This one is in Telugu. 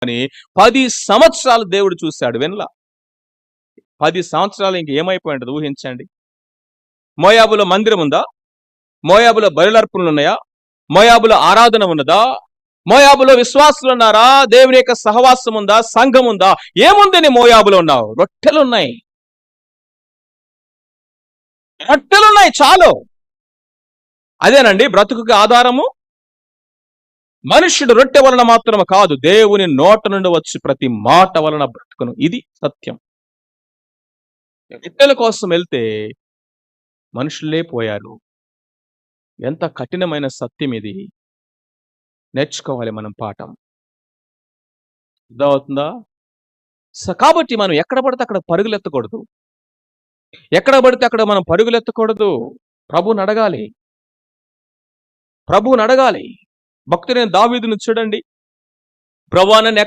అని 10 సంవత్సరాలు దేవుడు చూశాడు వినలా. 10 సంవత్సరాలు ఇంక ఏమైపోయి ఉంటుంది ఊహించండి. మోయాబులో మందిరం ఉందా? మోయాబులో బలులర్పణలు ఉన్నాయా? మోయాబులో ఆరాధన ఉన్నదా? మోయాబులో విశ్వాసులు ఉన్నారా? దేవుని యొక్క సహవాసం ఉందా? సంఘం ఉందా? ఏముంది నీ మోయాబులో ఉన్నావు? రొట్టెలున్నాయి, రొట్టెలున్నాయి చాలు. అదేనండి బ్రతుకుకి ఆధారము. మనుష్యుడు రొట్టె వలన మాత్రం కాదు, దేవుని నోట నుండి వచ్చి ప్రతి మాట వలన బ్రతుకును. ఇది సత్యం. రొట్టెల కోసం వెళ్తే మనుషులే పోయారు. ఎంత కఠినమైన సత్యం ఇది. నేర్చుకోవాలి మనం పాఠం. అర్థమవుతుందా? కాబట్టి మనం ఎక్కడ పడితే అక్కడ పరుగులెత్తకూడదు. ఎక్కడ పడితే అక్కడ మనం పరుగులెత్తకూడదు. ప్రభువుని అడగాలి, ప్రభువుని అడగాలి. భక్తుడైన దావీదును చూడండి. ప్రభువా నన్ను